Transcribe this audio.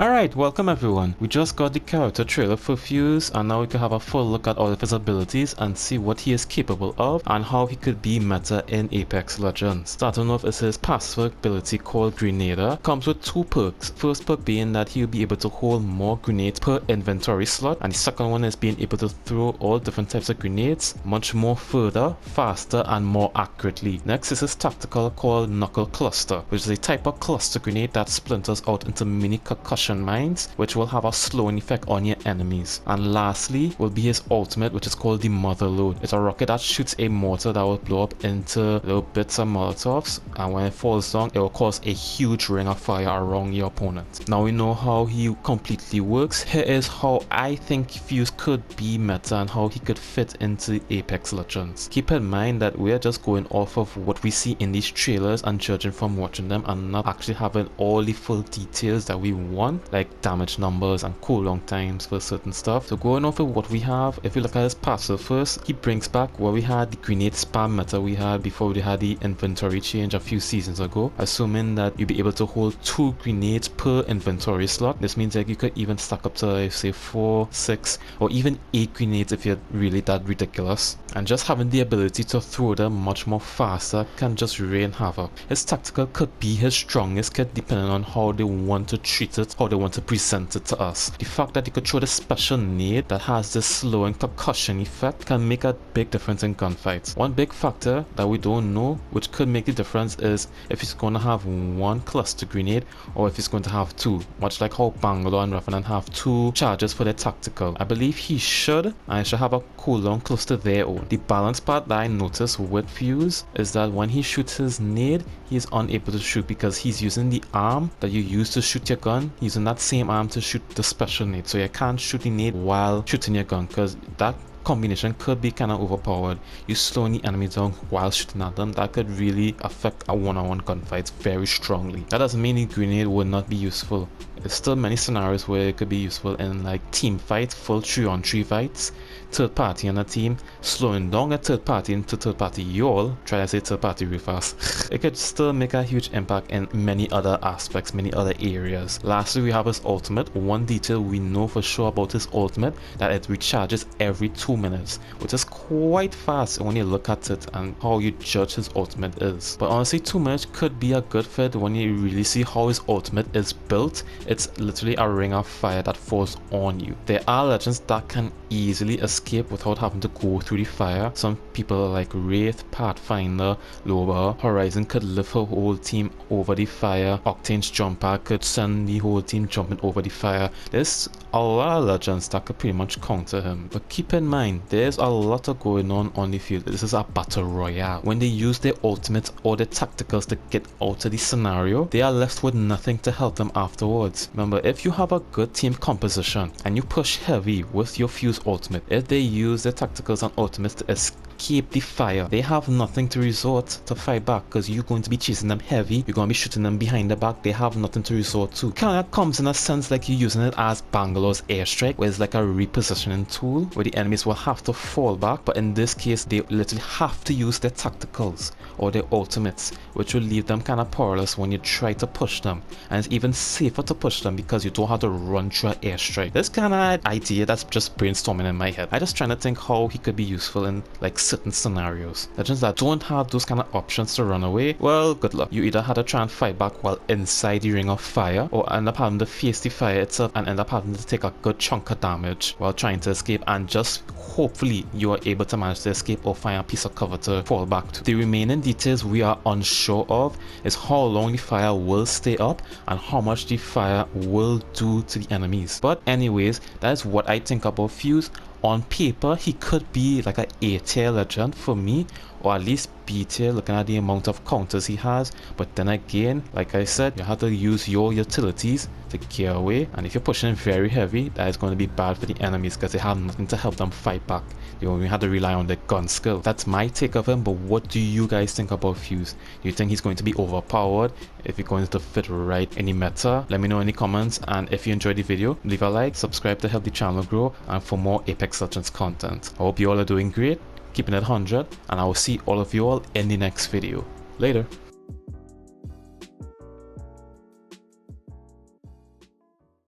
Alright, welcome everyone. We just got the character trailer for Fuse, and now we can have a full look at all of his abilities and see what he is capable of and how he could be meta in Apex Legends. Starting off is his passive ability called Grenader. Comes with two perks. First perk being that he'll be able to hold more grenades per inventory slot, and the second one is being able to throw all different types of grenades much more further, faster and more accurately. Next is his tactical called Knuckle Cluster, which is a type of cluster grenade that splinters out into mini concussion mines, which will have a slowing effect on your enemies. And lastly will be his ultimate, which is called the Mother Load. It's a rocket that shoots a mortar that will blow up into little bits of molotovs, and when it falls down it will cause a huge ring of fire around your opponent. Now we know how he completely works. Here is how I think Fuse could be meta and how he could fit into Apex Legends. Keep in mind that we are just going off of what we see in these trailers and judging from watching them, and not actually having all the full details that we want, like damage numbers and cooldown times for certain stuff. So going off of what we have, if we look at his passive first, he brings back where we had the grenade spam meta we had before we had the inventory change a few seasons ago, assuming that you'll be able to hold 2 grenades per inventory slot. This means that you could even stack up to say 4, 6 or even 8 grenades if you're really that ridiculous, and just having the ability to throw them much more faster can just rain havoc. His tactical could be his strongest kit depending on how they want to treat it, how they want to present it to us. The fact that you could throw the special nade that has this slowing concussion effect can make a big difference in gunfights. One big factor that we don't know which could make the difference is if he's going to have 1 cluster grenade or if he's going to have 2, much like how Bangalore and Revenant have 2 charges for their tactical. I believe he should have a cooldown close to their own. The balance part that I noticed with Fuse is that when he shoots his nade, he is unable to shoot because he's using the arm that you use to shoot your gun, using that same arm to shoot the special nade. So you can't shoot the nade while shooting your gun, because that combination could be kind of overpowered. You slowing the enemies down while shooting at them, that could really affect a one-on-one gunfights very strongly. That doesn't mean the grenade would not be useful. There's still many scenarios where it could be useful in like team fights, full 3-on-3 fights, third party on a team, slowing down a third party into third party y'all, try to say third party real fast. It could still make a huge impact in many other aspects, many other areas. Lastly, we have his ultimate. One detail we know for sure about his ultimate, that it recharges every 2 minutes, which is quite fast when you look at it and how you judge his ultimate is. But honestly, 2 minutes could be a good fit when you really see how his ultimate is built. It's literally a ring of fire that falls on you. There are legends that can easily escape without having to go through the fire. Some people like Wraith, Pathfinder, Loba, Horizon could lift her whole team over the fire. Octane's jumper could send the whole team jumping over the fire. There's a lot of legends that could pretty much counter him. But keep in mind, there's a lot of going on the field. This is a battle royale. When they use their ultimates or their tacticals to get out of the scenario, they are left with nothing to help them afterwards. Remember, if you have a good team composition and you push heavy with your Fuse ultimate, if they use their tacticals and ultimates to escape the fire, they have nothing to resort to fight back, because you're going to be chasing them heavy, you're going to be shooting them behind the back. They have nothing to resort to. Kind of comes in a sense like you're using it as Bangalore's airstrike, where it's like a repositioning tool where the enemies will have to fall back, but in this case they literally have to use their tacticals or their ultimates, which will leave them kind of powerless when you try to push them. And it's even safer to push them because you don't have to run through an airstrike. This kind of idea that's just brainstorming in my head. I just trying to think how he could be useful in like certain scenarios. Legends that don't have those kind of options to run away, well, good luck. You either had to try and fight back while inside the ring of fire, or end up having to face the fire itself and end up having to take a good chunk of damage while trying to escape, and just hopefully you are able to manage to escape or find a piece of cover to fall back to. The remaining details we are unsure of is how long the fire will stay up and how much the fire will do to the enemies. But anyways, that is what I think about Fuse. On paper, he could be like an A-tier legend for me, or at least B-tier looking at the amount of counters he has. But then again, like I said, you have to use your utilities to gear away, and if you're pushing very heavy, that is going to be bad for the enemies because they have nothing to help them fight back. You only have to rely on their gun skill. That's my take of him, but what do you guys think about Fuse? Do you think he's going to be overpowered? If he's going to fit right in the meta? Let me know in the comments, and if you enjoyed the video, leave a like, subscribe to help the channel grow, and for more Apex Legends content. I hope you all are doing great, keeping it 100, and I will see all of you all in the next video. Later.